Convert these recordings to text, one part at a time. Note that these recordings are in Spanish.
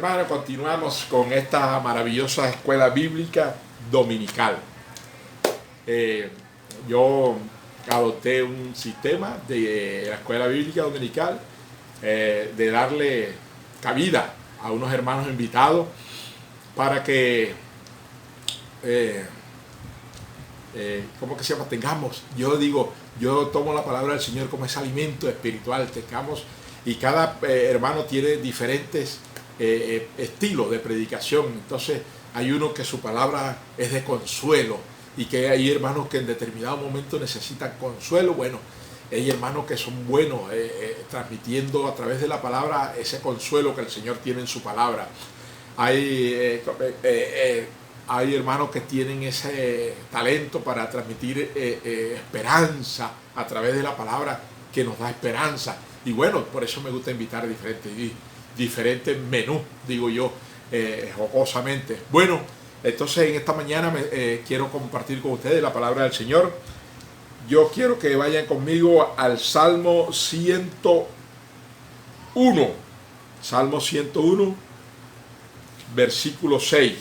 hermanos, continuamos con esta maravillosa escuela bíblica dominical. Yo adopté un sistema de la escuela bíblica dominical de darle cabida a unos hermanos invitados para que, ¿cómo que se llama? Tengamos, yo tomo la palabra del Señor como ese alimento espiritual, tengamos, y cada hermano tiene diferentes estilos de predicación. Entonces hay uno que su palabra es de consuelo y que hay hermanos que en determinado momento necesitan consuelo. Bueno, hay hermanos que son buenos transmitiendo a través de la palabra ese consuelo que el Señor tiene en su palabra. Hay hermanos que tienen ese talento para transmitir esperanza a través de la palabra que nos da esperanza. Y bueno, por eso me gusta invitar a diferentes menús, digo yo, jocosamente. Bueno, entonces en esta mañana quiero compartir con ustedes la palabra del Señor. Yo quiero que vayan conmigo al Salmo 101. Salmo 101, versículo 6.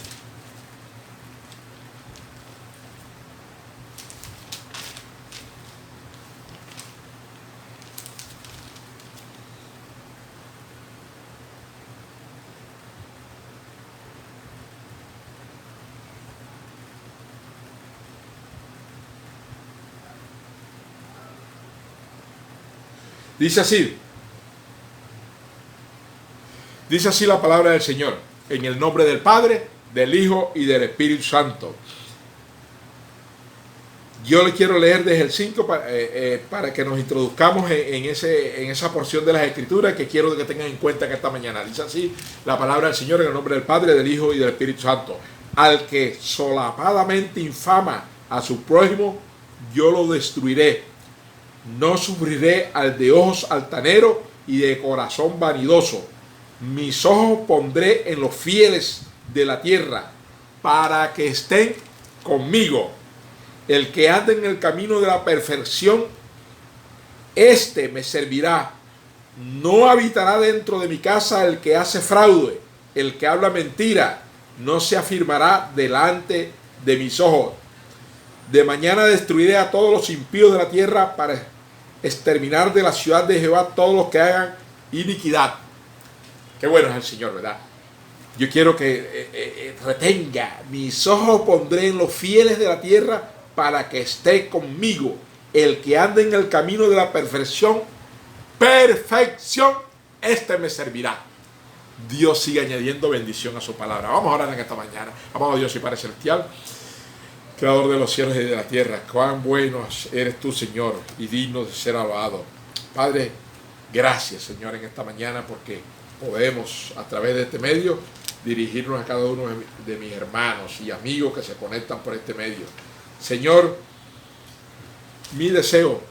Dice así la palabra del Señor, en el nombre del Padre, del Hijo y del Espíritu Santo. Yo le quiero leer desde el 5 para que nos introduzcamos en esa porción de las Escrituras que quiero que tengan en cuenta que esta mañana. Dice así la palabra del Señor en el nombre del Padre, del Hijo y del Espíritu Santo. Al que solapadamente infama a su prójimo, yo lo destruiré. No sufriré al de ojos altaneros y de corazón vanidoso. Mis ojos pondré en los fieles de la tierra, para que estén conmigo. El que anda en el camino de la perfección, este me servirá. No habitará dentro de mi casa el que hace fraude, el que habla mentira, no se afirmará delante de mis ojos. De mañana destruiré a todos los impíos de la tierra para exterminar de la ciudad de Jehová todos los que hagan iniquidad. Qué bueno es el Señor, ¿verdad? Yo quiero que retenga, mis ojos pondré en los fieles de la tierra para que esté conmigo. El que ande en el camino de la perfección, este me servirá. Dios sigue añadiendo bendición a su palabra. Vamos a orar en esta mañana. Amado Dios y Padre Celestial, Creador de los cielos y de la tierra, cuán bueno eres tú, Señor, y digno de ser alabado. Padre, gracias, Señor, en esta mañana, porque podemos, a través de este medio, dirigirnos a cada uno de mis hermanos y amigos que se conectan por este medio. Señor, mi deseo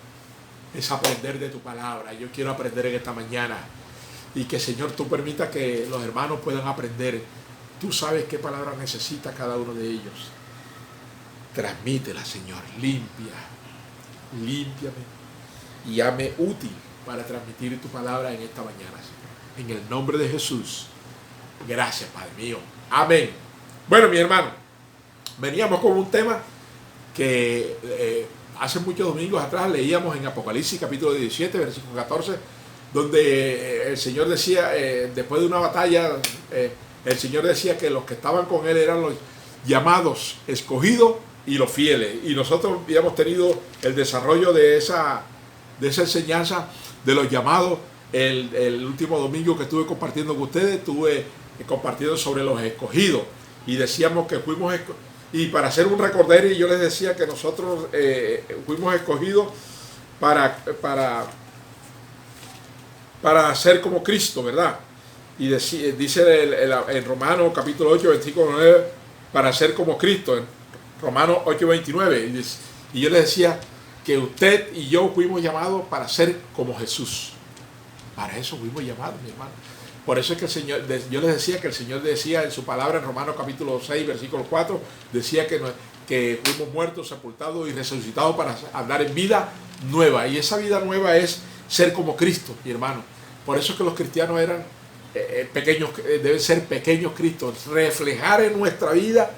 es aprender de tu palabra. Yo quiero aprender en esta mañana, y que, Señor, tú permitas que los hermanos puedan aprender. Tú sabes qué palabra necesita cada uno de ellos. Transmítela, Señor, límpiame y hame útil para transmitir tu palabra en esta mañana, Señor. En el nombre de Jesús, gracias, Padre mío. Amén. Bueno, mi hermano, veníamos con un tema que hace muchos domingos atrás leíamos en Apocalipsis capítulo 17, versículo 14, donde el Señor decía, después de una batalla, el Señor decía que los que estaban con Él eran los llamados, escogidos y los fieles. Y nosotros habíamos tenido el desarrollo de esa enseñanza de los llamados. El último domingo que estuve compartiendo con ustedes, estuve compartiendo sobre los escogidos. Y decíamos que fuimos y para hacer un recorderio, yo les decía que nosotros fuimos escogidos para ser como Cristo, ¿verdad? Y dice en Romanos capítulo 8, versículo 9, para ser como Cristo. Romanos 8:29, y yo les decía que usted y yo fuimos llamados para ser como Jesús. Para eso fuimos llamados, mi hermano. Por eso es que el Señor, yo les decía que el Señor decía en su palabra en Romanos capítulo 6, versículo 4, decía que fuimos muertos, sepultados y resucitados para andar en vida nueva. Y esa vida nueva es ser como Cristo, mi hermano. Por eso es que los cristianos eran deben ser pequeños Cristos, reflejar en nuestra vida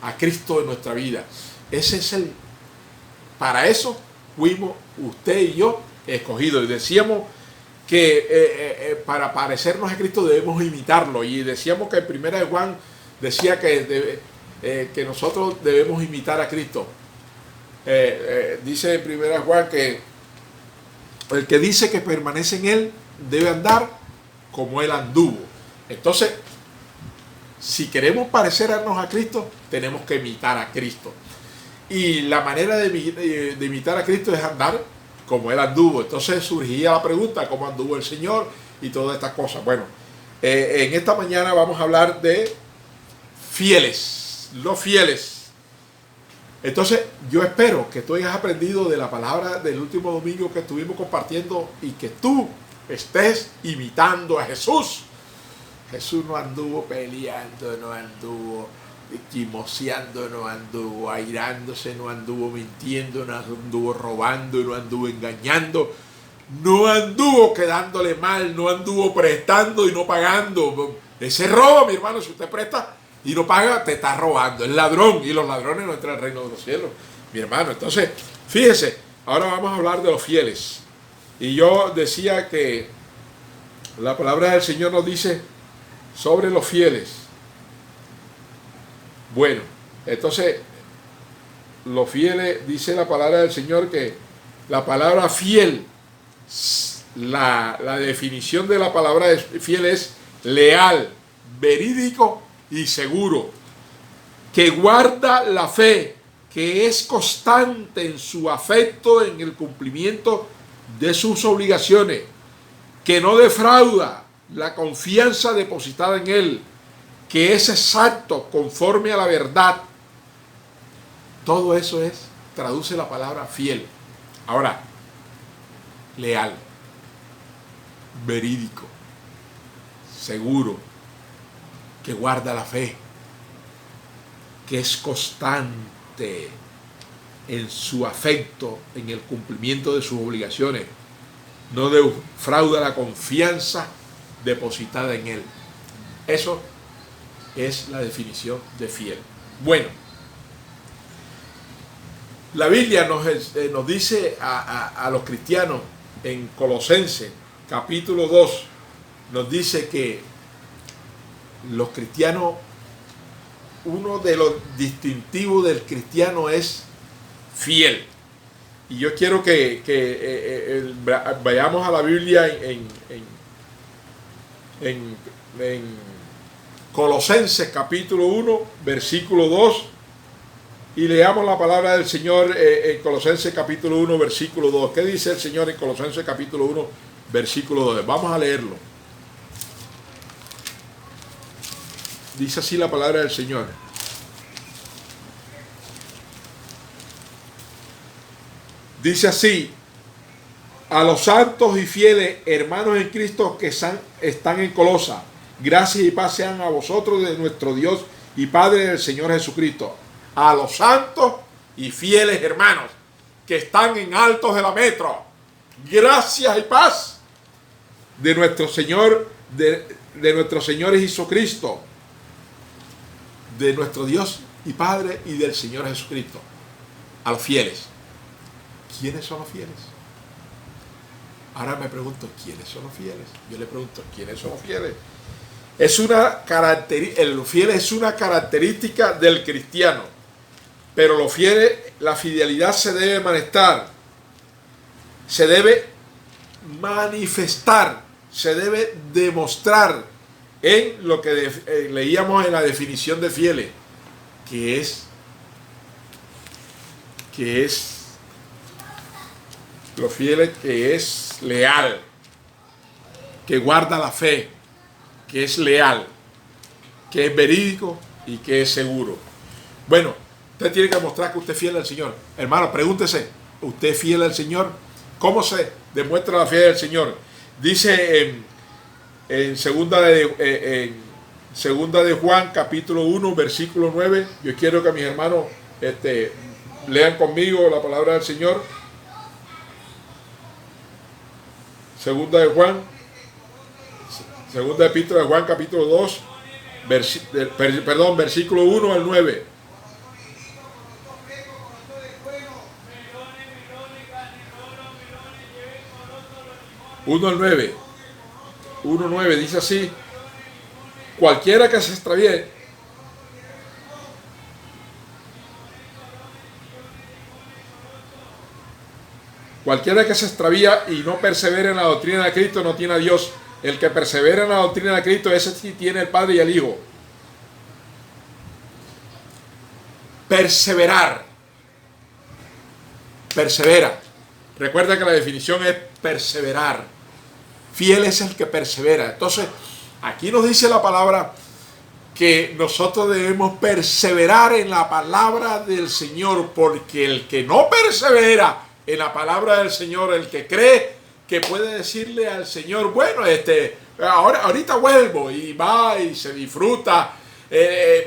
a Cristo en nuestra vida. Para eso fuimos usted y yo escogidos. Y decíamos que para parecernos a Cristo debemos imitarlo. Y decíamos que en 1 de Juan decía que nosotros debemos imitar a Cristo. Dice en 1 de Juan que el que dice que permanece en Él debe andar como Él anduvo. Entonces, si queremos parecernos a Cristo, tenemos que imitar a Cristo. Y la manera de imitar a Cristo es andar como Él anduvo. Entonces surgía la pregunta, ¿cómo anduvo el Señor? Y todas estas cosas. Bueno, en esta mañana vamos a hablar de fieles, los fieles. Entonces, yo espero que tú hayas aprendido de la palabra del último domingo que estuvimos compartiendo y que tú estés imitando a Jesús. Jesús no anduvo peleando, no anduvo chismoseando, no anduvo airándose, no anduvo mintiendo, no anduvo robando, no anduvo engañando, no anduvo quedándole mal, no anduvo prestando y no pagando. Ese robo, mi hermano, si usted presta y no paga, te está robando. Es ladrón, y los ladrones no entran al reino de los cielos, mi hermano. Entonces, fíjese, ahora vamos a hablar de los fieles. Y yo decía que la palabra del Señor nos dice sobre los fieles. Bueno, entonces, los fieles, dice la palabra del Señor que la palabra fiel, la definición de la palabra fiel es leal, verídico y seguro, que guarda la fe, que es constante en su afecto en el cumplimiento de sus obligaciones, que no defrauda la confianza depositada en él, que es exacto conforme a la verdad. Todo eso traduce la palabra fiel. Ahora, leal, verídico, seguro, que guarda la fe, que es constante en su afecto, en el cumplimiento de sus obligaciones, no defrauda la confianza depositada en él. Eso es la definición de fiel. Bueno, la Biblia nos dice a los cristianos en Colosenses capítulo 2, nos dice que los cristianos, uno de los distintivos del cristiano es fiel. Y yo quiero que vayamos a la Biblia en Colosenses capítulo 1, versículo 2, y leamos la palabra del Señor en Colosenses capítulo 1, versículo 2. ¿Qué dice el Señor en Colosenses capítulo 1, versículo 2? Vamos a leerlo. Dice así la palabra del Señor. Dice así: a los santos y fieles hermanos en Cristo que están en Colosa, gracias y paz sean a vosotros de nuestro Dios y Padre del Señor Jesucristo. A los santos y fieles hermanos que están en Altos de la Metro, gracias y paz de nuestro Señor, de nuestro Señor Jesucristo, de nuestro Dios y Padre y del Señor Jesucristo. A los fieles. ¿Quiénes son los fieles? Ahora me pregunto, ¿quiénes son los fieles? Yo le pregunto, ¿quiénes son los fieles? El fiel es una característica del cristiano, pero los fieles, la fidelidad se debe manifestar, se debe demostrar en lo que leíamos en la definición de fieles, que es los fieles, que es leal, que guarda la fe, que es leal, que es verídico y que es seguro. Bueno, usted tiene que mostrar que usted es fiel al Señor. Hermano, pregúntese, ¿usted es fiel al Señor? ¿Cómo se demuestra la fe del Señor? Dice en segunda de Juan, capítulo 1, versículo 9. Yo quiero que mis hermanos lean conmigo la palabra del Señor. Segunda de Juan, Segunda epístola de Juan, capítulo 2, versículo 1 al 9. 1 al 9. 1:9 dice así: cualquiera que se extravíe, cualquiera que se extravía y no persevera en la doctrina de Cristo no tiene a Dios. El que persevera en la doctrina de Cristo, ese sí tiene el Padre y el Hijo. Perseverar. Persevera. Recuerda que la definición es perseverar. Fiel es el que persevera. Entonces, aquí nos dice la palabra que nosotros debemos perseverar en la palabra del Señor, porque el que no persevera en la palabra del Señor, el que cree que puede decirle al Señor, bueno, ahorita vuelvo, y va y se disfruta,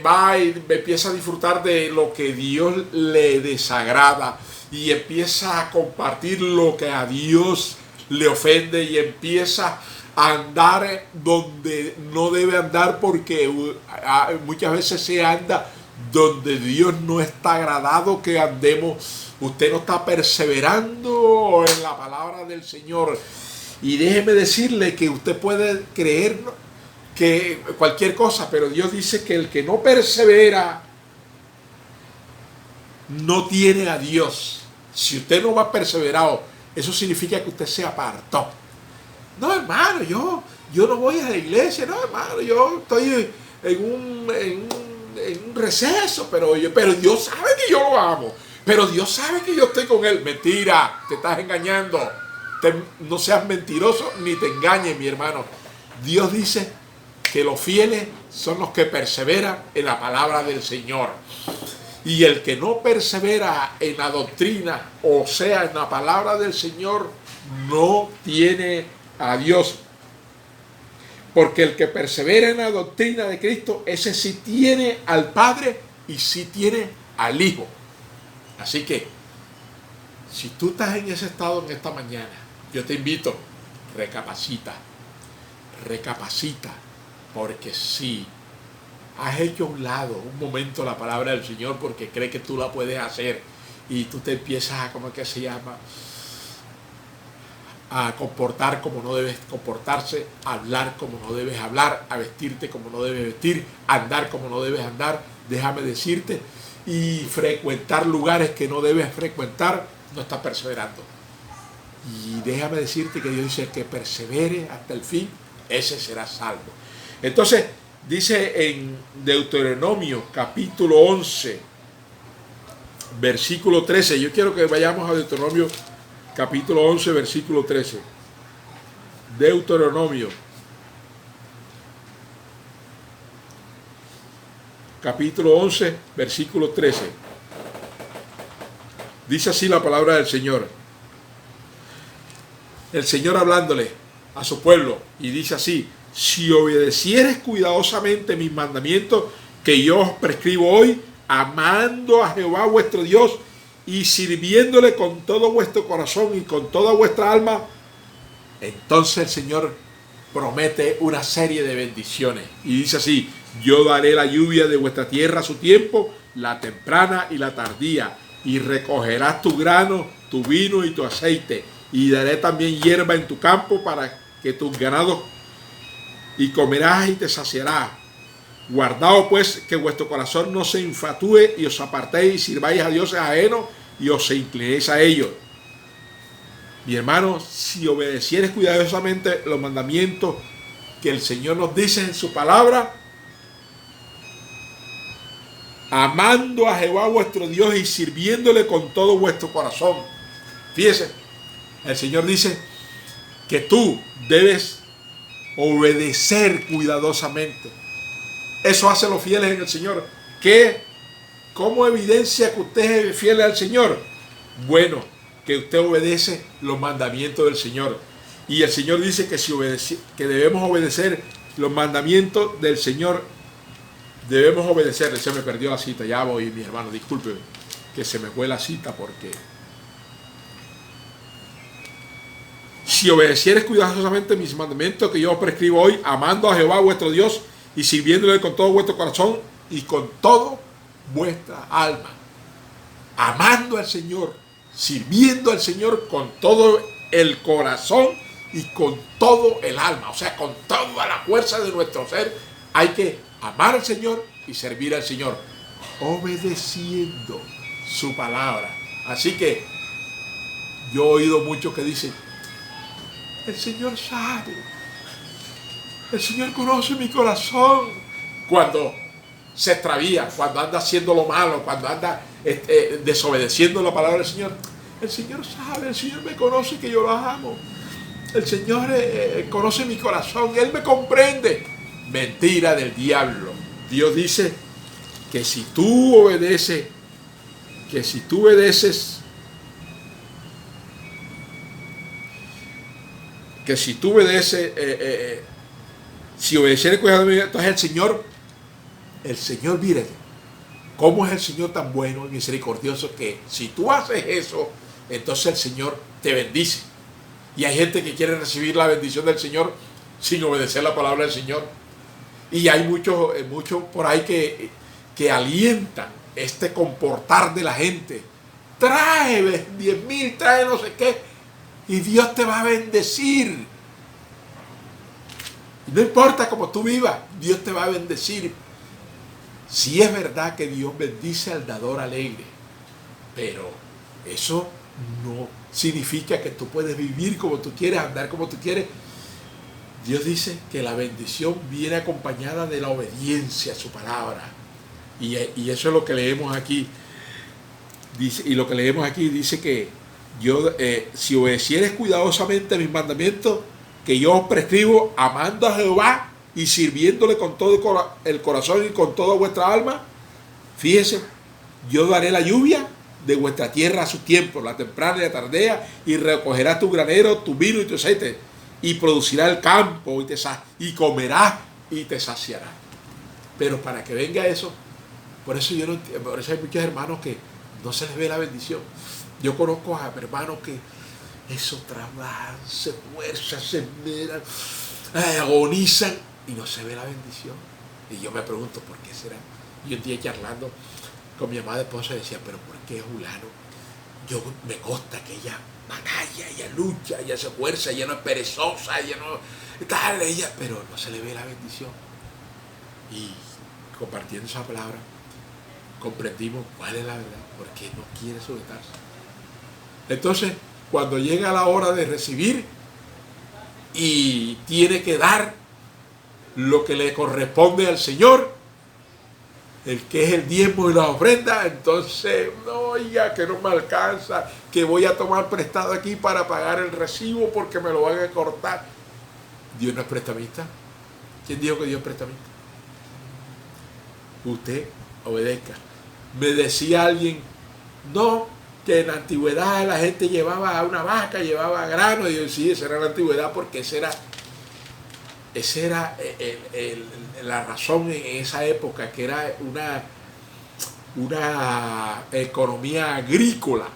va y empieza a disfrutar de lo que Dios le desagrada, y empieza a compartir lo que a Dios le ofende, y empieza a andar donde no debe andar, porque muchas veces se anda donde Dios no está agradado que andemos. Usted no está perseverando en la palabra del Señor. Y déjeme decirle que usted puede creer que cualquier cosa, pero Dios dice que el que no persevera no tiene a Dios. Si usted no va perseverado, eso significa que usted se apartó. No, hermano, yo no voy a la iglesia. No, hermano, yo estoy en un receso, pero Dios sabe que yo lo amo. Pero Dios sabe que yo estoy con él. Mentira, te estás engañando. No seas mentiroso ni te engañes, mi hermano. Dios dice que los fieles son los que perseveran en la palabra del Señor. Y el que no persevera en la doctrina, o sea, en la palabra del Señor, no tiene a Dios. Porque el que persevera en la doctrina de Cristo, ese sí tiene al Padre y sí tiene al Hijo. Así que, si tú estás en ese estado en esta mañana, yo te invito, recapacita, porque si has hecho a un lado un momento la palabra del Señor porque crees que tú la puedes hacer, y tú te empiezas a, ¿cómo es que se llama?, a comportar como no debes comportarse, a hablar como no debes hablar, a vestirte como no debes vestir, a andar como no debes andar, déjame decirte, y frecuentar lugares que no debes frecuentar, no estás perseverando. Y déjame decirte que Dios dice que persevere hasta el fin, ese será salvo. Entonces, dice en Deuteronomio capítulo 11, versículo 13, yo quiero que vayamos a Deuteronomio capítulo 11, versículo 13. Deuteronomio capítulo 11, versículo 13. Dice así la palabra del Señor. El Señor hablándole a su pueblo, y dice así: si obedecieres cuidadosamente mis mandamientos que yo os prescribo hoy, amando a Jehová vuestro Dios y sirviéndole con todo vuestro corazón y con toda vuestra alma, entonces el Señor promete una serie de bendiciones. Y dice así: yo daré la lluvia de vuestra tierra a su tiempo, la temprana y la tardía, y recogerás tu grano, tu vino y tu aceite, y daré también hierba en tu campo para que tus ganados, y comerás y te saciarás. Guardaos pues que vuestro corazón no se infatúe y os apartéis y sirváis a dioses ajenos y os inclinéis a ellos. Mi hermano, si obedecieres cuidadosamente los mandamientos que el Señor nos dice en su palabra, amando a Jehová vuestro Dios y sirviéndole con todo vuestro corazón. Fíjese, el Señor dice que tú debes obedecer cuidadosamente. Eso hacen los fieles en el Señor. ¿Cómo evidencia que usted es fiel al Señor? Bueno, que usted obedece los mandamientos del Señor. Y el Señor dice que debemos obedecer los mandamientos del Señor. Debemos obedecerle. Se me perdió la cita. Ya voy, mi hermano. Discúlpeme que se me fue la cita, porque si obedecieres cuidadosamente mis mandamientos que yo os prescribo hoy, amando a Jehová vuestro Dios y sirviéndole con todo vuestro corazón y con todo vuestra alma. Amando al Señor, sirviendo al Señor con todo el corazón y con todo el alma, o sea, con toda la fuerza de nuestro ser, hay que amar al Señor y servir al Señor, obedeciendo su palabra. Así que yo he oído muchos que dicen, el Señor sabe, el Señor conoce mi corazón. Cuando se extravía, cuando anda haciendo lo malo, cuando anda desobedeciendo la palabra del Señor, el Señor sabe, el Señor me conoce que yo lo amo. El Señor conoce mi corazón, Él me comprende. Mentira del diablo. Dios dice que si tú obedeces, si obedecieres cuidadosamente, entonces el Señor, mire, cómo es el Señor tan bueno y misericordioso que si tú haces eso, entonces el Señor te bendice. Y hay gente que quiere recibir la bendición del Señor sin obedecer la palabra del Señor. Y hay muchos por ahí que alientan este comportar de la gente. Trae 10,000, trae no sé qué, y Dios te va a bendecir. No importa cómo tú vivas, Dios te va a bendecir. Sí es verdad que Dios bendice al dador alegre, pero eso no significa que tú puedes vivir como tú quieres, andar como tú quieres. Dios dice que la bendición viene acompañada de la obediencia a su palabra. Y eso es lo que leemos aquí. Dice que si obedecieres cuidadosamente mis mandamientos, que yo os prescribo, amando a Jehová y sirviéndole con todo el corazón y con toda vuestra alma, fíjese, yo daré la lluvia de vuestra tierra a su tiempo, la temprana y la tardea, y recogerás tu granero, tu vino y tu aceite, y producirá el campo, y comerás y te saciarás. Pero para que venga eso, por eso hay muchos hermanos que no se les ve la bendición. Yo conozco a hermanos que eso trabajan, se esfuerzan, se esmeran, agonizan y no se ve la bendición. Y yo me pregunto, ¿por qué será? Y un día charlando con mi amada esposa decía, pero ¿por qué fulano? Me consta que ella batalla, ella lucha, ella se esfuerza, ella no es perezosa, ella no tal, pero no se le ve la bendición. Y compartiendo esa palabra, comprendimos cuál es la verdad, porque no quiere sujetarse. Entonces, cuando llega la hora de recibir y tiene que dar lo que le corresponde al Señor, el que es el diezmo y la ofrenda, entonces, no, oiga, que no me alcanza, que voy a tomar prestado aquí para pagar el recibo porque me lo van a cortar. Dios no es prestamista. ¿Quién dijo que Dios es prestamista? Usted obedezca. Me decía alguien, no, que en la antigüedad la gente llevaba a una vaca, llevaba grano, y yo, sí, esa era la antigüedad porque esa era la razón en esa época, que era una economía agrícola.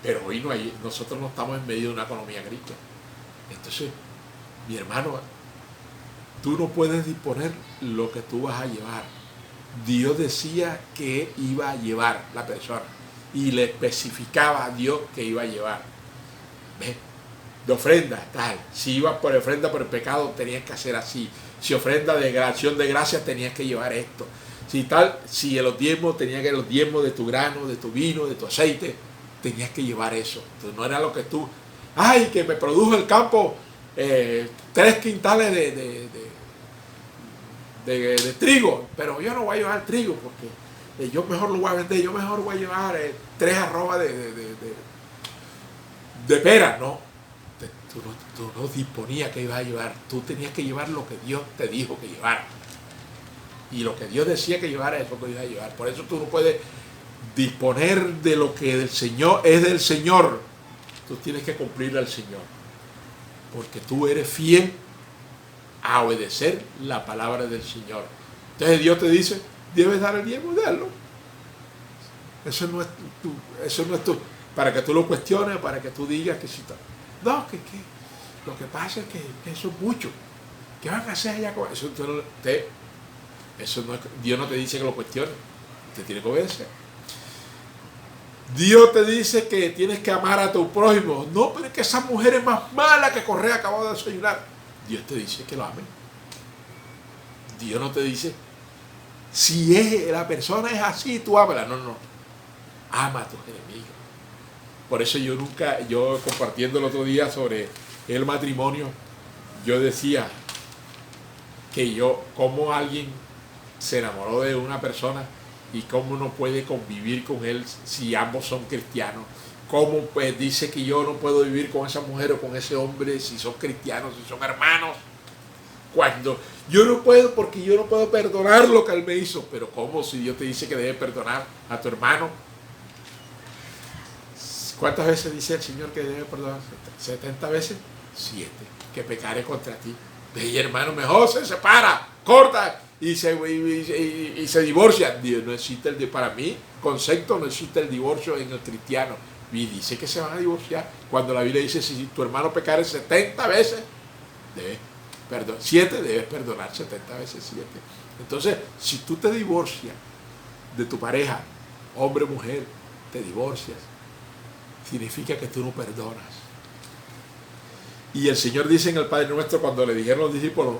Pero hoy nosotros no estamos en medio de una economía agrícola. Entonces, mi hermano, tú no puedes disponer lo que tú vas a llevar. Dios decía que iba a llevar la persona y le especificaba a Dios que iba a llevar. ¿Ves? De ofrenda, tal. Si ibas por ofrenda por el pecado, tenías que hacer así. Si ofrenda de acción de gracias, tenías que llevar esto. Si los diezmos, tenías que los diezmos de tu grano, de tu vino, de tu aceite, tenías que llevar eso. Entonces, no era lo que tú, ay, que me produjo el campo 3 quintales de trigo, pero yo no voy a llevar trigo porque yo mejor lo voy a vender, yo mejor voy a llevar 3 arrobas de pera, no. Tú no disponías que ibas a llevar, tú tenías que llevar lo que Dios te dijo que llevara. Y lo que Dios decía que llevara es lo que ibas a llevar. Por eso tú no puedes disponer de lo que del Señor es del Señor. Tú tienes que cumplirle al Señor. Porque tú eres fiel a obedecer la palabra del Señor. Entonces Dios te dice, debes dar el diezmo, darlo. Eso no es tú, para que tú lo cuestiones, para que tú digas que si está. No, que Lo que pasa es que eso es mucho. ¿Qué van a hacer allá con eso? Eso no es, Dios no te dice que lo cuestione. Usted tiene que obedecer. Dios te dice que tienes que amar a tu prójimo. No, pero es que esa mujer es más mala que Correa acabó de desayunar. Dios te dice que lo ames. Dios no te dice, si la persona es así, tú ámala. No, no. Ama a tus enemigos. Por eso yo compartiendo el otro día sobre el matrimonio, yo decía que cómo alguien se enamoró de una persona y cómo no puede convivir con él si ambos son cristianos. Cómo pues dice que yo no puedo vivir con esa mujer o con ese hombre si son cristianos, si son hermanos. Cuando yo no puedo, porque yo no puedo perdonar lo que él me hizo. Pero ¿cómo si Dios te dice que debes perdonar a tu hermano? ¿Cuántas veces dice el Señor que debe perdonar? 70 veces. 7. Que pecare contra ti. Y hermano, mejor se separa, corta y se divorcia. Dios no existe para mí, concepto, no existe el divorcio en el cristiano. Y dice que se van a divorciar. Cuando la Biblia dice, si tu hermano pecare 70 veces, debes perdonar. 7, debes perdonar 70 veces 7. Entonces, si tú te divorcias de tu pareja, hombre o mujer, te divorcias, significa que tú no perdonas. Y el Señor dice en el Padre Nuestro, cuando le dijeron los discípulos,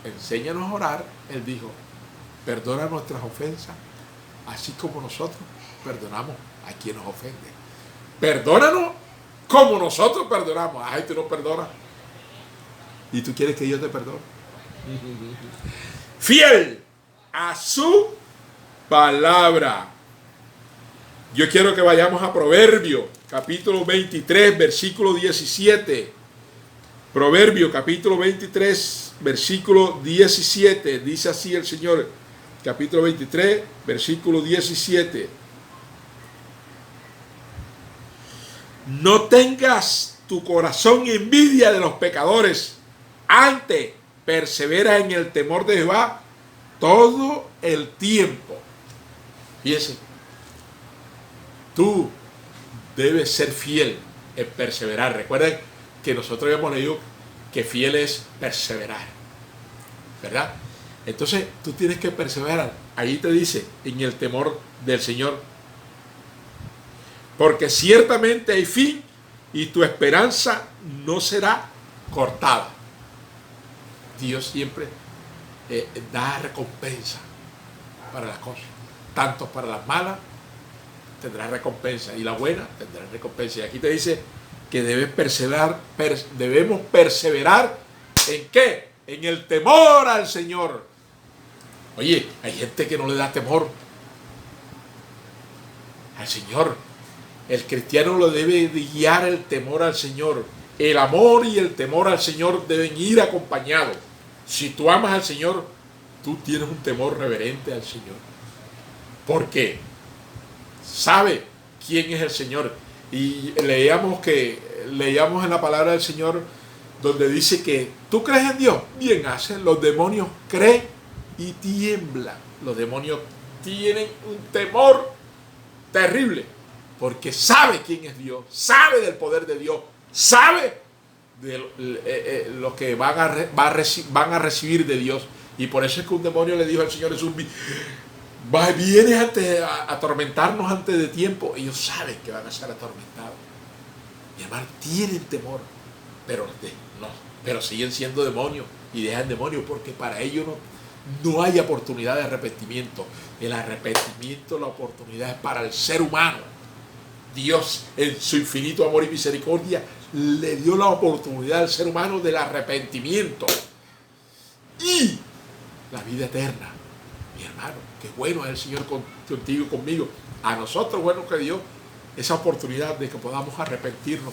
enséñanos a orar, Él dijo, perdona nuestras ofensas, así como nosotros perdonamos a quien nos ofende. Perdónanos como nosotros perdonamos. Ay, tú no perdonas. ¿Y tú quieres que yo te perdone? Fiel a su palabra. Yo quiero que vayamos a Proverbios, capítulo 23, versículo 17. Proverbio capítulo 23, versículo 17. Dice así el Señor, capítulo 23, versículo 17. No tengas tu corazón envidia de los pecadores, antes persevera en el temor de Jehová todo el tiempo. Fíjense, tú debes ser fiel en perseverar. Recuerden que nosotros habíamos leído que fiel es perseverar, ¿verdad? Entonces tú tienes que perseverar. Ahí te dice, en el temor del Señor, porque ciertamente hay fin y tu esperanza no será cortada. Dios siempre da recompensa para las cosas, tanto para las malas tendrá recompensa y la buena tendrá recompensa. Y aquí te dice que debemos perseverar ¿en qué? En el temor al Señor. Oye, hay gente que no le da temor al Señor. El cristiano lo debe guiar el temor al Señor. El amor y el temor al Señor deben ir acompañados. Si tú amas al Señor, tú tienes un temor reverente al Señor. Porque sabe quién es el Señor. Y leíamos en la palabra del Señor donde dice que tú crees en Dios, bien haces. Los demonios creen y tiemblan. Los demonios tienen un temor terrible porque sabe quién es Dios, sabe del poder de Dios, sabe de lo que van a recibir de Dios. Y por eso es que un demonio le dijo al Señor Jesús, vienes a atormentarnos antes de tiempo. Ellos saben que van a ser atormentados. Mi hermano, tienen temor, pero siguen siendo demonios y dejan demonios porque para ellos no hay oportunidad de arrepentimiento. El arrepentimiento, la oportunidad es para el ser humano. Dios, en su infinito amor y misericordia, le dio la oportunidad al ser humano del arrepentimiento y la vida eterna. Mi hermano, qué bueno es el Señor contigo y conmigo. A nosotros, bueno, que dio esa oportunidad de que podamos arrepentirnos.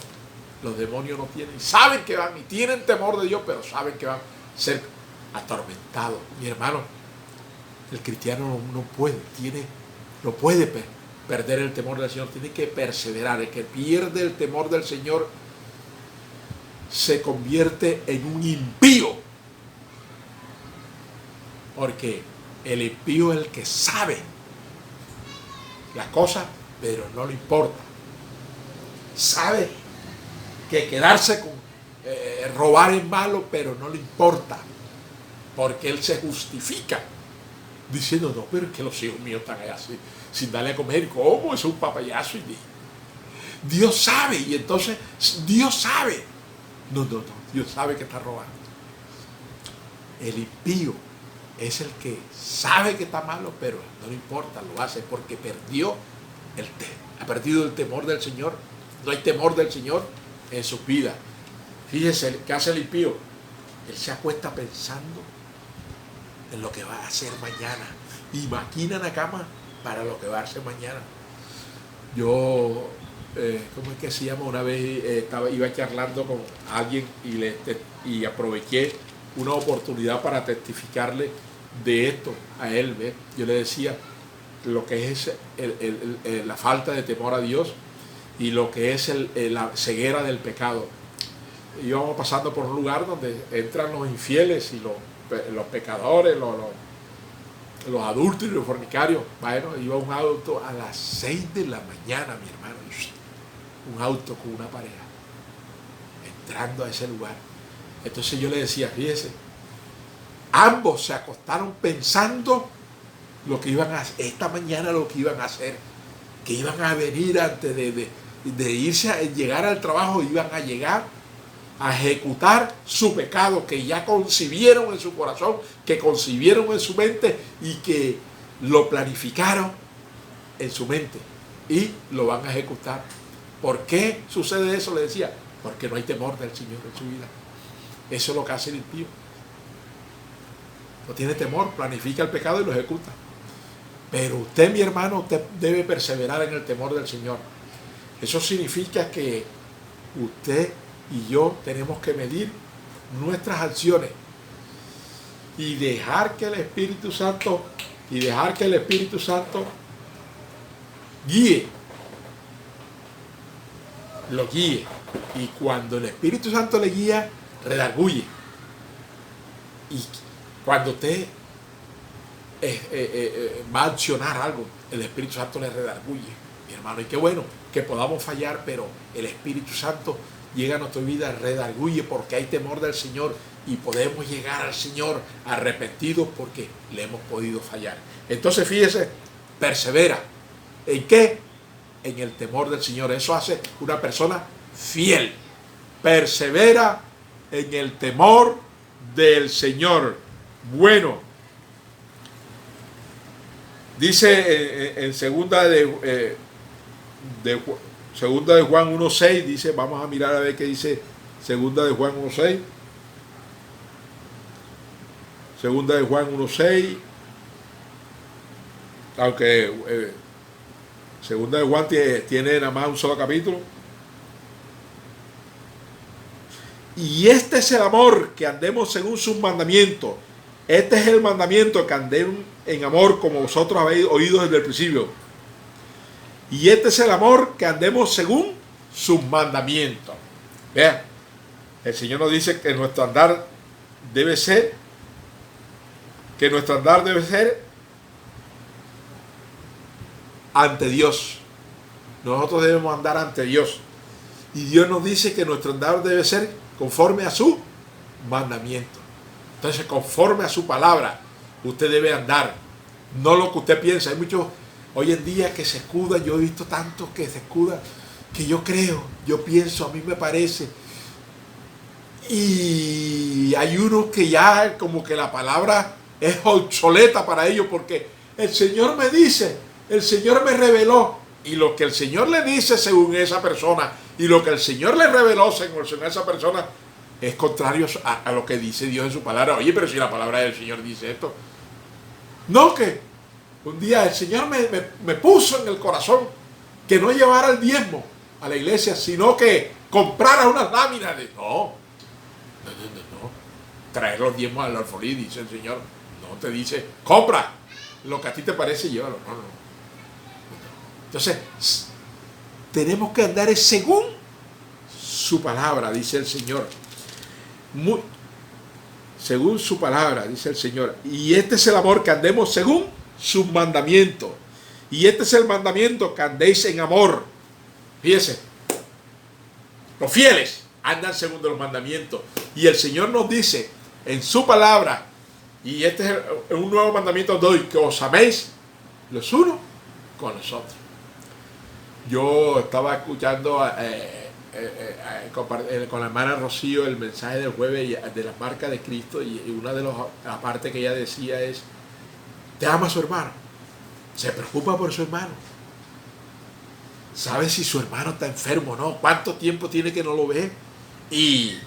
Los demonios no tienen, saben que van y tienen temor de Dios, pero saben que van a ser atormentados. Mi hermano, el cristiano no puede perder el temor del Señor, tiene que perseverar. El que pierde el temor del Señor se convierte en un impío, porque el impío es el que sabe las cosas, pero no le importa. Sabe que quedarse robar es malo, pero no le importa, porque él se justifica diciendo, no, pero es que los hijos míos están allá así, sin darle a comer. ¿Cómo? Es un papayazo. Y Dios sabe, y entonces Dios sabe. No, Dios sabe que está robando. El impío es el que sabe que está malo, pero no le importa, lo hace porque ha perdido el temor del Señor. No hay temor del Señor en su vida. Fíjese, ¿qué hace el impío? Él se acuesta pensando en lo que va a hacer mañana y maquina en la cama para lo que va a hacer mañana. Yo, ¿cómo es que se llama? Una vez iba charlando con alguien y aproveché una oportunidad para testificarle de esto a él. ¿ves? Yo le decía lo que es la falta de temor a Dios y lo que es la ceguera del pecado. Íbamos pasando por un lugar donde entran los infieles y los pecadores, los adúlteros y los fornicarios. Bueno, iba un auto a las 6 de la mañana, mi hermano, un auto con una pareja entrando a ese lugar. Entonces yo le decía, fíjese, ambos se acostaron pensando lo que iban a hacer, esta mañana lo que iban a hacer, que iban a venir antes de irse a llegar al trabajo, iban a llegar a ejecutar su pecado que ya concibieron en su corazón, que concibieron en su mente y que lo planificaron en su mente y lo van a ejecutar. ¿Por qué sucede eso? Le decía, porque no hay temor del Señor en su vida. Eso es lo que hace el impío. No tiene temor, planifica el pecado y lo ejecuta. Pero usted, mi hermano, usted debe perseverar en el temor del Señor. Eso significa que usted y yo tenemos que medir nuestras acciones y dejar que el Espíritu Santo lo guíe. Y cuando el Espíritu Santo le guía, redarguye. Y cuando usted va a accionar algo, el Espíritu Santo le redarguye, mi hermano. Y qué bueno que podamos fallar, pero el Espíritu Santo llega a nuestra vida, redarguye, porque hay temor del Señor y podemos llegar al Señor arrepentidos porque le hemos podido fallar. Entonces fíjese, persevera. ¿En qué? En el temor del Señor. Eso hace una persona fiel. Persevera en el temor del Señor. Bueno, dice en segunda de Juan 1.6, dice, vamos a mirar a ver qué dice segunda de Juan 1.6. Segunda de Juan 1.6, aunque segunda de Juan tiene nada más un solo capítulo. Y este es el amor, que andemos según sus mandamientos. Este es el mandamiento, que andemos en amor como vosotros habéis oído desde el principio. Y este es el amor, que andemos según sus mandamientos. Vean, el Señor nos dice que nuestro andar debe ser, ante Dios. Nosotros debemos andar ante Dios. Y Dios nos dice que nuestro andar debe ser conforme a su mandamiento. Entonces, conforme a su palabra, usted debe andar. No lo que usted piensa. Hay muchos hoy en día que se escudan. Yo he visto tantos que se escudan, que yo creo, yo pienso, a mí me parece. Y hay unos que ya como que la palabra es obsoleta para ellos, porque el Señor me dice, el Señor me reveló, y lo que el Señor le dice según esa persona y lo que el Señor le reveló según esa persona es contrario a lo que dice Dios en su palabra. Oye, pero si la palabra del Señor dice esto. No, que un día el Señor me puso en el corazón que no llevara el diezmo a la iglesia, sino que comprara unas láminas de... No. Traer los diezmos al alfolí, dice el Señor. No te dice, compra lo que a ti te parece, llévalo. No. Entonces, tenemos que andar según su palabra, dice el Señor. Según su palabra, dice el Señor. Y este es el amor, que andemos según sus mandamientos. Y este es el mandamiento, que andéis en amor. Fíjese, los fieles andan según los mandamientos. Y el Señor nos dice en su palabra, y este es un nuevo mandamiento doy, que os améis los unos con los otros. Yo estaba escuchando con la hermana Rocío el mensaje del jueves de las marcas de Cristo, y una de la parte que ella decía es: ¿te ama a su hermano? ¿Se preocupa por su hermano? ¿Sabe si su hermano está enfermo o no? ¿Cuánto tiempo tiene que no lo ve? Y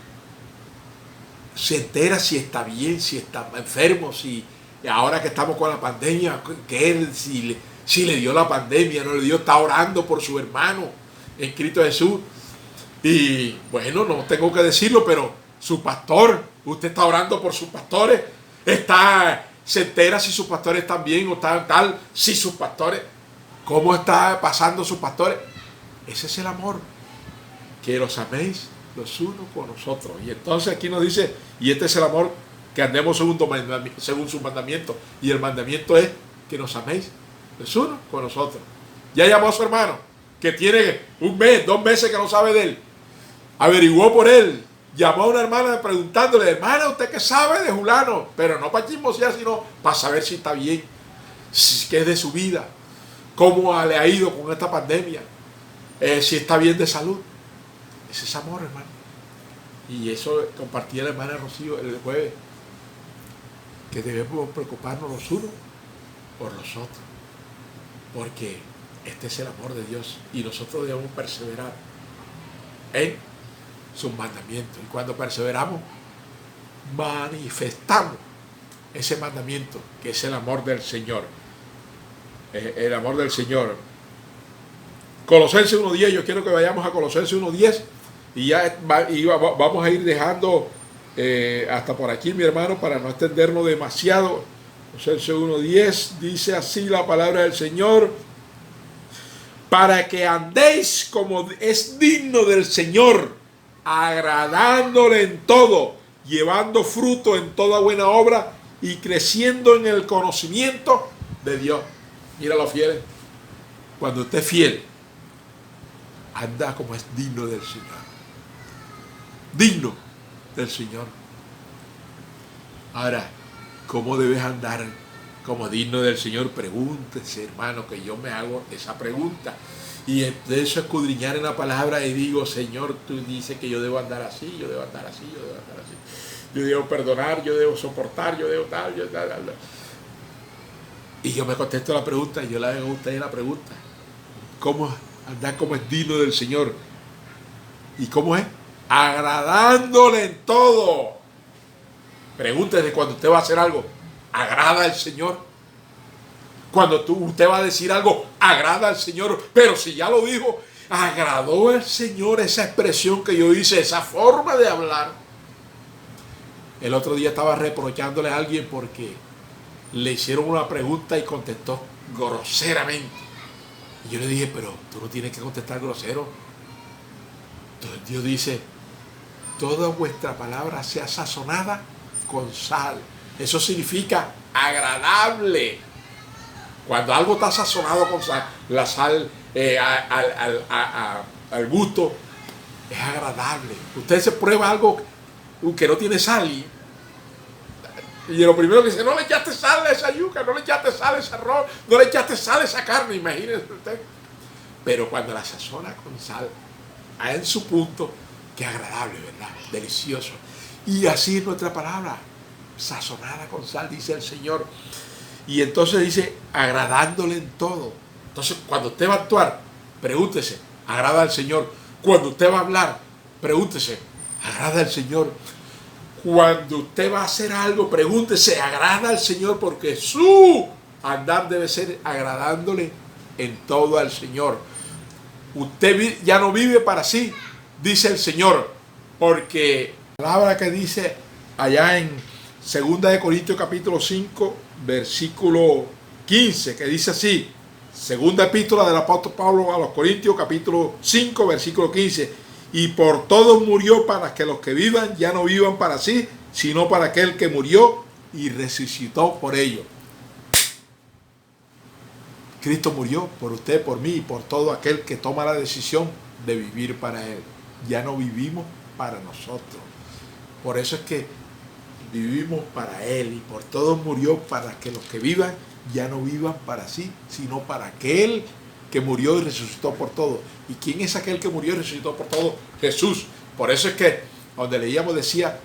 se entera si está bien, si está enfermo, si ahora que estamos con la pandemia, que él, si le dio la pandemia, no le dio, está orando por su hermano en Cristo Jesús. Y bueno, no tengo que decirlo, pero su pastor, usted está orando por sus pastores, se entera si sus pastores están bien o están tal, si sus pastores, cómo está pasando sus pastores. Ese es el amor, que los améis los unos con los otros. Y entonces aquí nos dice, y este es el amor, que andemos según sus mandamientos. Y el mandamiento es que nos améis los unos con los otros. Ya llamó a su hermano, que tiene 1 mes, 2 meses que no sabe de él. Averiguó por él. Llamó a una hermana preguntándole: hermana, ¿usted qué sabe de fulano? Pero no para chismosear, sino para saber si está bien, qué es de su vida, cómo le ha ido con esta pandemia, si está bien de salud. Ese es amor, hermano. Y eso compartía la hermana Rocío el jueves, que debemos preocuparnos los unos por los otros, porque este es el amor de Dios, y nosotros debemos perseverar en sus mandamientos. Y cuando perseveramos, manifestamos ese mandamiento, que es el amor del Señor. El amor del Señor. Colosenses 1:10, yo quiero que vayamos a Colosenses 1:10, y vamos a ir dejando hasta por aquí, mi hermano, para no extendernos demasiado. Colosenses 1:10 dice así la palabra del Señor: para que andéis como es digno del Señor, agradándole en todo, llevando fruto en toda buena obra y creciendo en el conocimiento de Dios. Mira los fieles. Cuando usted es fiel, anda como es digno del Señor. Digno del Señor. Ahora, ¿cómo debes andar como digno del Señor? Pregúntese, hermano, que yo me hago esa pregunta. Y de eso escudriñar en la palabra y digo: Señor, tú dices que yo debo andar así, yo debo andar así, yo debo andar así. Yo debo perdonar, yo debo soportar, yo debo tal, yo tal. Y yo me contesto la pregunta, y yo le hago a usted la pregunta: ¿cómo andar como es digno del Señor? ¿Y cómo es? Agradándole en todo. Pregúntese cuando usted va a hacer algo: ¿agrada al Señor? Cuando usted va a decir algo, agrada al Señor. Pero si ya lo dijo, agradó al Señor esa expresión que yo hice, esa forma de hablar. El otro día estaba reprochándole a alguien porque le hicieron una pregunta y contestó groseramente. Y yo le dije: pero tú no tienes que contestar grosero. Entonces Dios dice: toda vuestra palabra sea sazonada con sal. Eso significa agradable. Cuando algo está sazonado con sal, la sal al gusto, es agradable. Usted se prueba algo que no tiene sal y lo primero que dice: no le echaste sal a esa yuca, no le echaste sal a ese arroz, no le echaste sal a esa carne, imagínese usted. Pero cuando la sazona con sal, en su punto, que agradable, ¿verdad? Delicioso. Y así es nuestra palabra, sazonada con sal, dice el Señor. Y entonces dice: agradándole en todo. Entonces, cuando usted va a actuar, pregúntese: ¿agrada al Señor? Cuando usted va a hablar, pregúntese: ¿agrada al Señor? Cuando usted va a hacer algo, pregúntese: ¿agrada al Señor? Porque su andar debe ser agradándole en todo al Señor. Usted ya no vive para sí, dice el Señor, porque la palabra que dice allá en 2 de Corintios capítulo 5, versículo 15, que dice así: segunda epístola del apóstol Pablo a los Corintios capítulo 5, versículo 15: y por todos murió, para que los que vivan ya no vivan para sí, sino para aquel que murió y resucitó por ellos. Cristo murió por usted, por mí y por todo aquel que toma la decisión de vivir para Él. Ya no vivimos para nosotros. Por eso es que vivimos para Él y por todos murió, para que los que vivan ya no vivan para sí, sino para aquel que murió y resucitó por todo. ¿Y quién es aquel que murió y resucitó por todo? Jesús. Por eso es que donde leíamos decía,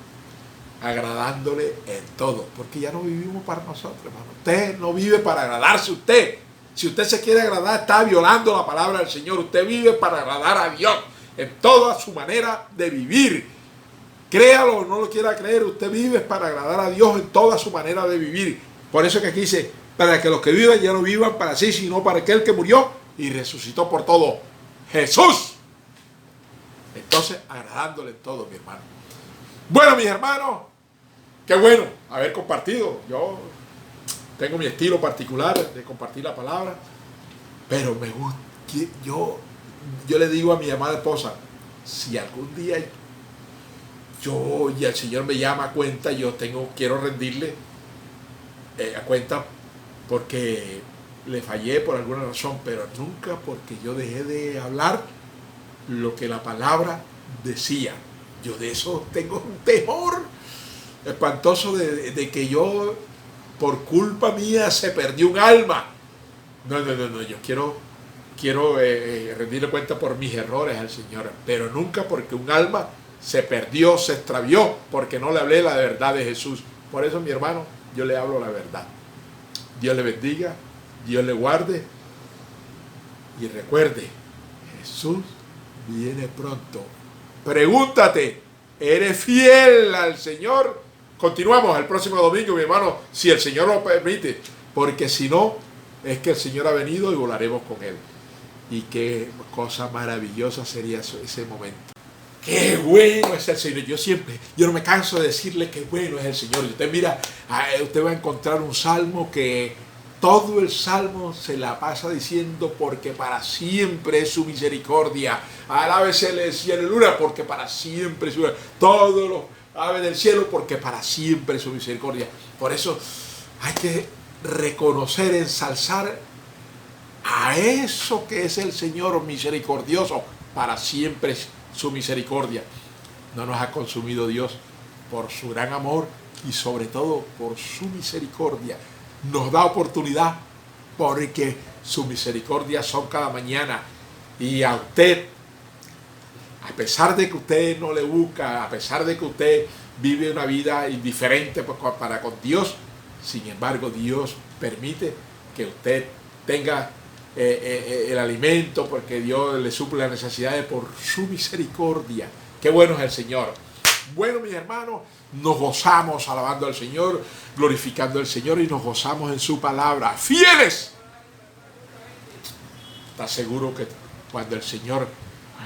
agradándole en todo, porque ya no vivimos para nosotros, hermano. Usted no vive para agradarse usted. Si usted se quiere agradar, está violando la palabra del Señor. Usted vive para agradar a Dios en toda su manera de vivir. Créalo o no lo quiera creer, usted vive para agradar a Dios en toda su manera de vivir. Por eso es que aquí dice, para que los que vivan ya no vivan para sí, sino para aquel que murió y resucitó por todo, Jesús. Entonces, agradándole en todo, mi hermano. Bueno, mis hermanos, qué bueno haber compartido. Yo tengo mi estilo particular de compartir la palabra, pero me gusta. Yo le digo a mi amada esposa, si algún día yo y el Señor me llama a cuenta, quiero rendirle a cuenta porque le fallé por alguna razón, pero nunca porque yo dejé de hablar lo que la palabra decía. Yo de eso tengo un temor espantoso de que yo, por culpa mía, se perdió un alma. No, yo quiero rendirle cuenta por mis errores al Señor, pero nunca porque un alma se perdió, se extravió, porque no le hablé la verdad de Jesús. Por eso, mi hermano, yo le hablo la verdad. Dios le bendiga, Dios le guarde, y recuerde, Jesús viene pronto. Pregúntate, ¿eres fiel al Señor? Continuamos el próximo domingo, mi hermano, si el Señor lo permite, porque si no, es que el Señor ha venido y volaremos con Él. Y qué cosa maravillosa sería ese momento. Qué bueno es el Señor. Yo no me canso de decirle qué bueno es el Señor. Y usted mira, usted va a encontrar un salmo que todo el salmo se la pasa diciendo, porque para siempre es su misericordia. Alábese el cielo y luna, porque para siempre es su misericordia. Todos los aves del cielo, porque para siempre es su misericordia. Por eso hay que reconocer, ensalzar a eso que es el Señor misericordioso. Para siempre es su misericordia. No nos ha consumido Dios por su gran amor y sobre todo por su misericordia. Nos da oportunidad porque su misericordia son cada mañana. Y a usted, a pesar de que usted no le busca, a pesar de que usted vive una vida indiferente para con Dios, sin embargo Dios permite que usted tenga el alimento, porque Dios le suple las necesidades por su misericordia. Qué bueno es el Señor. Bueno, mis hermanos, nos gozamos alabando al Señor, glorificando al Señor, y nos gozamos en su palabra. ¡Fieles! ¿Estás seguro que cuando el Señor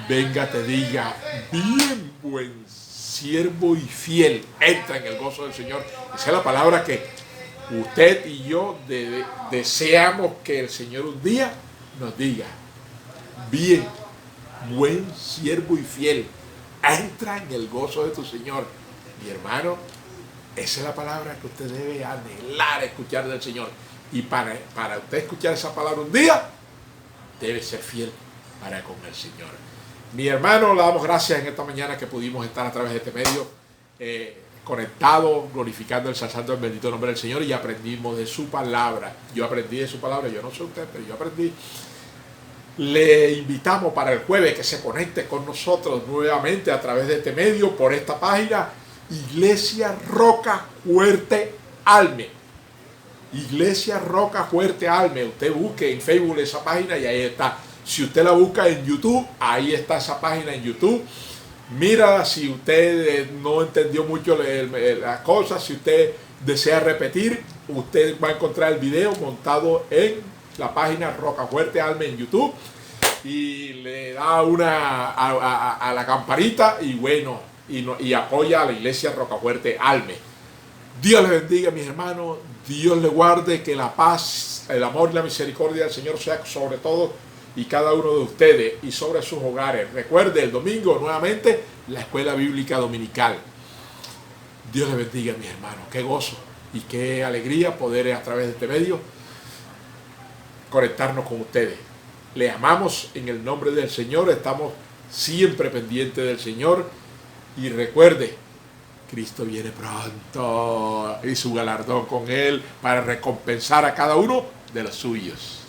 venga te diga, bien, buen siervo y fiel, entra en el gozo del Señor? Esa es la palabra que usted y yo deseamos que el Señor un día nos diga, bien, buen siervo y fiel, entra en el gozo de tu Señor. Mi hermano, esa es la palabra que usted debe anhelar escuchar del Señor. Y para usted escuchar esa palabra un día, debe ser fiel para con el Señor. Mi hermano, le damos gracias en esta mañana que pudimos estar a través de este medio conectado, glorificando, ensalzando el bendito nombre del Señor, y aprendimos de su palabra. Yo aprendí de su palabra, yo no sé usted, pero yo aprendí. Le invitamos para el jueves que se conecte con nosotros nuevamente a través de este medio, por esta página, Iglesia Roca Fuerte Alme. Iglesia Roca Fuerte Alme. Usted busque en Facebook esa página y ahí está. Si usted la busca en YouTube, ahí está esa página en YouTube. Mira, si usted no entendió mucho las cosas, si usted desea repetir, usted va a encontrar el video montado en la página Roca Fuerte Alme en YouTube, y le da a la campanita y bueno, y apoya a la Iglesia Roca Fuerte Alme. Dios le bendiga, mis hermanos. Dios le guarde, que la paz, el amor y la misericordia del Señor sea sobre todos y cada uno de ustedes y sobre sus hogares. Recuerde, el domingo nuevamente la escuela bíblica dominical. Dios le bendiga, mis hermanos. Qué gozo y qué alegría poder a través de este medio conectarnos con ustedes. Le amamos en el nombre del Señor. Estamos siempre pendientes del Señor Y recuerde, Cristo viene pronto y su galardón con él para recompensar a cada uno de los suyos.